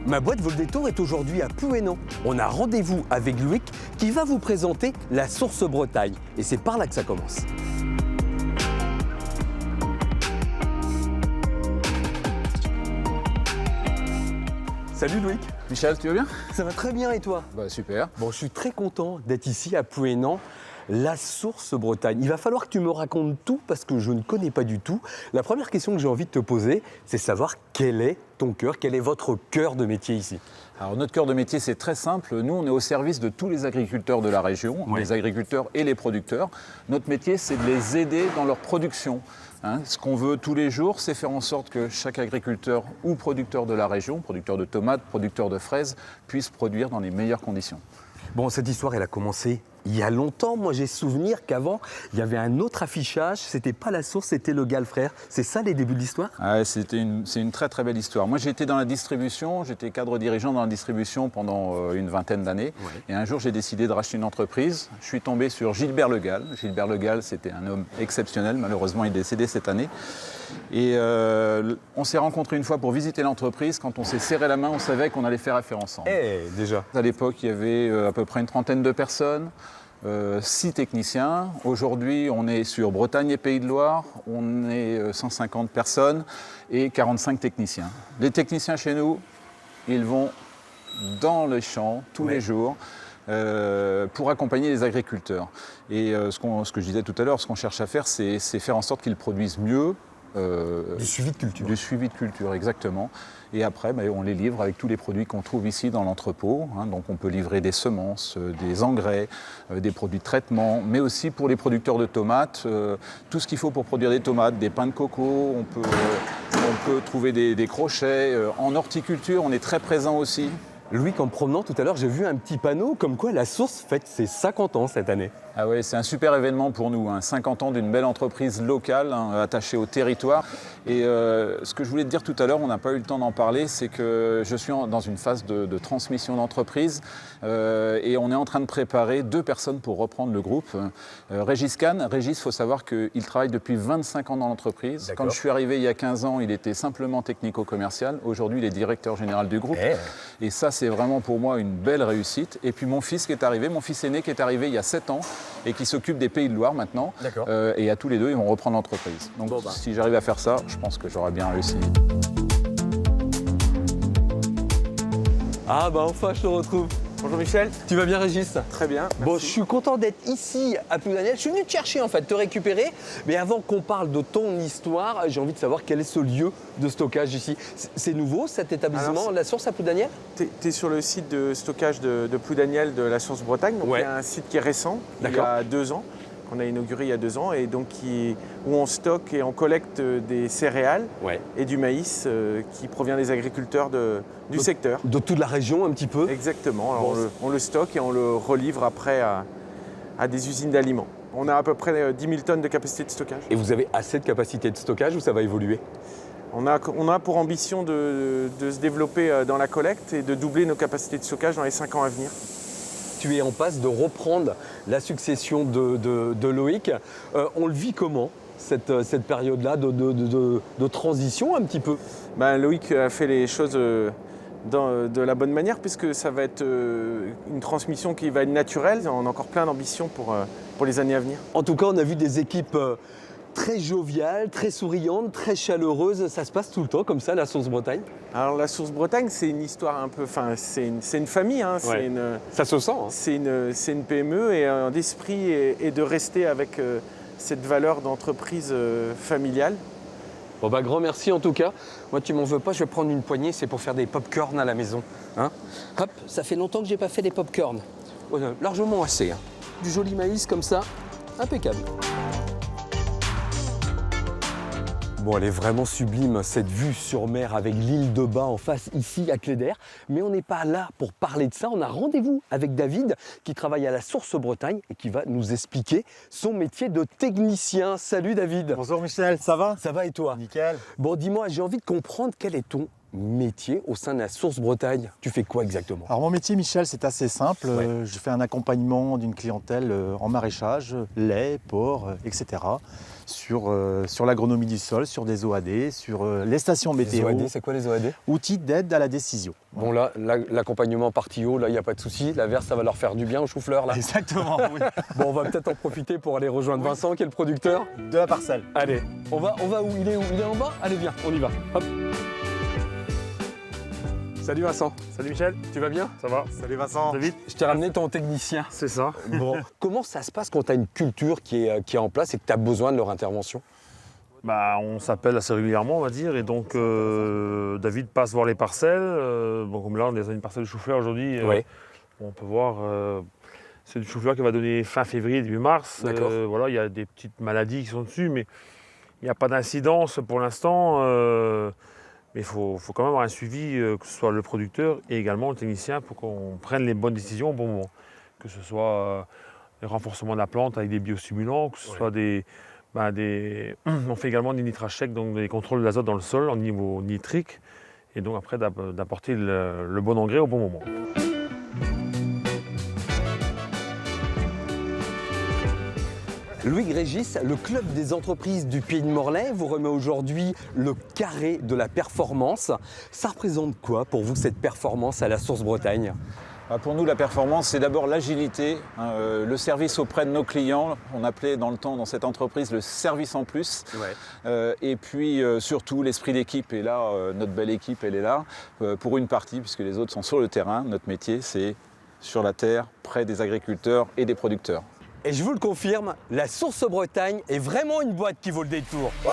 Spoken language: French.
Ma boîte vaut le détour est aujourd'hui à Plouénan. On a rendez-vous avec Loïc qui va vous présenter la source Bretagne. Et c'est par là que ça commence. Salut Loïc. Michel, tu vas bien? Ça va très bien et toi? Bah super. Bon, je suis très content d'être ici à Plouénan. La source Bretagne. Il va falloir que tu me racontes tout parce que je ne connais pas du tout. La première question que j'ai envie de te poser, c'est savoir quel est ton cœur, quel est votre cœur de métier ici? Alors notre cœur de métier, c'est très simple. Nous, on est au service de tous les agriculteurs de la région, Oui. les agriculteurs et les producteurs. Notre métier, c'est de les aider dans leur production. Ce qu'on veut tous les jours, c'est faire en sorte que chaque agriculteur ou producteur de la région, producteur de tomates, producteur de fraises, puisse produire dans les meilleures conditions. Bon, cette histoire, elle a commencé il y a longtemps. Moi, j'ai souvenir qu'avant, il y avait un autre affichage. C'était pas la source, c'était le Galfrère. C'est ça les débuts de l'histoire? C'est une très très belle histoire. Moi, j'ai été dans la distribution, j'étais cadre dirigeant dans la distribution pendant une vingtaine d'années. Ouais. Et un jour, j'ai décidé de racheter une entreprise. Je suis tombé sur Gilbert Le Gall. Gilbert Le Gall, c'était un homme exceptionnel. Malheureusement, il est décédé cette année. Et on s'est rencontrés une fois pour visiter l'entreprise. Quand on s'est serré la main, on savait qu'on allait faire affaire ensemble. Déjà. À l'époque, il y avait à peu près une trentaine de personnes, 6 techniciens. Aujourd'hui, on est sur Bretagne et Pays de Loire. On est 150 personnes et 45 techniciens. Les techniciens chez nous, ils vont dans les champs tous les jours. Pour accompagner les agriculteurs. Et ce que je disais tout à l'heure, ce qu'on cherche à faire, c'est faire en sorte qu'ils produisent mieux. Du suivi de culture. Du suivi de culture, exactement. Et après, on les livre avec tous les produits qu'on trouve ici dans l'entrepôt. Donc on peut livrer des semences, des engrais, des produits de traitement, mais aussi pour les producteurs de tomates, tout ce qu'il faut pour produire des tomates, des pains de coco, on peut trouver des crochets. En horticulture, on est très présent aussi. Loïc, en me promenant tout à l'heure, j'ai vu un petit panneau comme quoi la source fête ses 50 ans cette année. Ah ouais, c'est un super événement pour nous, 50 ans d'une belle entreprise locale attachée au territoire. Et ce que je voulais te dire tout à l'heure, on n'a pas eu le temps d'en parler, c'est que je suis dans une phase de transmission d'entreprise et on est en train de préparer 2 personnes pour reprendre le groupe. Régis Kahn, il faut savoir qu'il travaille depuis 25 ans dans l'entreprise. D'accord. Quand je suis arrivé il y a 15 ans, il était simplement technico-commercial. Aujourd'hui, il est directeur général du groupe. Et ça, c'est vraiment pour moi une belle réussite. Et puis mon fils mon fils aîné qui est arrivé il y a 7 ans et qui s'occupe des Pays de Loire maintenant. D'accord. Et à tous les deux, ils vont reprendre l'entreprise. Donc si j'arrive à faire ça, je pense que j'aurai bien réussi. Ah bah enfin, je te retrouve. Bonjour Michel. Tu vas bien Régis? Très bien. Bon, merci. je suis content d'être ici à Plouénan. Je suis venu te chercher en fait, te récupérer. Mais avant qu'on parle de ton histoire, j'ai envie de savoir quel est ce lieu de stockage ici. C'est nouveau cet établissement, Alors, la source à Ploudaniel? Tu es sur le site de stockage de Ploudaniel de la source Bretagne. Donc Ouais. il y a un site qui est récent, il y D'accord. a 2 ans, qu'on a inauguré il y a 2 ans, et donc où on stocke et on collecte des céréales Ouais. et du maïs qui provient des agriculteurs du secteur. De toute la région un petit peu. Exactement. Alors, Bon, on le stocke et on le relivre après à des usines d'aliments. On a à peu près 10 000 tonnes de capacité de stockage. Et vous avez assez de capacité de stockage ou ça va évoluer? On a pour ambition de se développer dans la collecte et de doubler nos capacités de stockage dans les 5 ans à venir. Tu es en passe de reprendre la succession de Loïc. On le vit comment, cette période-là de transition un petit peu? Loïc a fait les choses de la bonne manière puisque ça va être une transmission qui va être naturelle. On a encore plein d'ambitions pour les années à venir. En tout cas, on a vu des équipes très joviales, très souriantes, très chaleureuses. Ça se passe tout le temps comme ça, la source Bretagne? Alors la source Bretagne, c'est une histoire un peu... Enfin, c'est une famille, hein, Ouais. Ça se sent. Hein. c'est une PME et un esprit est de rester avec cette valeur d'entreprise familiale. Bon bah grand merci en tout cas. Moi tu m'en veux pas, je vais prendre une poignée, c'est pour faire des pop-corn à la maison. Hein, hop, ça fait longtemps que j'ai pas fait des pop-corn. Largement assez. Hein. Du joli maïs comme ça, impeccable. Bon, elle est vraiment sublime, cette vue sur mer avec l'île de Bas en face, ici à Cléder. Mais on n'est pas là pour parler de ça. On a rendez-vous avec David, qui travaille à la Source Bretagne et qui va nous expliquer son métier de technicien. Salut David. Bonjour Michel, ça va? Ça va et toi? Nickel. Bon, dis-moi, j'ai envie de comprendre quel est ton métier au sein de la Source Bretagne. Tu fais quoi exactement? Alors mon métier, Michel, c'est assez simple. Ouais. Je fais un accompagnement d'une clientèle en maraîchage, lait, porc, etc. Sur l'agronomie du sol, sur des OAD, sur les stations Les météo, OAD, c'est quoi les OAD? outils d'aide à la décision. Bon là, l'accompagnement par tuyau, là, il n'y a pas de souci. La verse, ça va leur faire du bien au chou-fleur, là. Exactement, oui. Bon, on va peut-être en profiter pour aller rejoindre Vincent, qui est le producteur. De la parcelle. Allez, on va où? Il est où? Il est en bas? Allez, viens, on y va. Hop. Salut Vincent. Salut Michel, Tu vas bien? ça va? Salut Vincent. David? Je t'ai ramené ton technicien. C'est ça. Bon, comment ça se passe quand tu as une culture qui est en place et que tu as besoin de leur intervention? Bah, on s'appelle assez régulièrement, on va dire, et donc David passe voir les parcelles. Bon, comme là, on est dans une parcelle de chou-fleur aujourd'hui. Oui. On peut voir, c'est du chou-fleur qui va donner fin février, début mars. D'accord. Voilà, il y a des petites maladies qui sont dessus, mais il n'y a pas d'incidence pour l'instant. Mais il faut quand même avoir un suivi, que ce soit le producteur et également le technicien, pour qu'on prenne les bonnes décisions au bon moment. Que ce soit le renforcement de la plante avec des biostimulants, que ce soit on fait également des nitrages secs, donc des contrôles de l'azote dans le sol en niveau nitrique, et donc après d'apporter le bon engrais au bon moment. Louis Grégis, le club des entreprises du Pays de Morlaix vous remet aujourd'hui le carré de la performance. Ça représente quoi pour vous cette performance à la Source Bretagne? Pour nous, la performance, c'est d'abord l'agilité, le service auprès de nos clients. On appelait dans le temps, dans cette entreprise, le service en plus. Et puis surtout, l'esprit d'équipe est là. Notre belle équipe, elle est là pour une partie, puisque les autres sont sur le terrain. Notre métier, c'est sur la terre, près des agriculteurs et des producteurs. Et je vous le confirme, la Source Bretagne est vraiment une boîte qui vaut le détour. Ouais.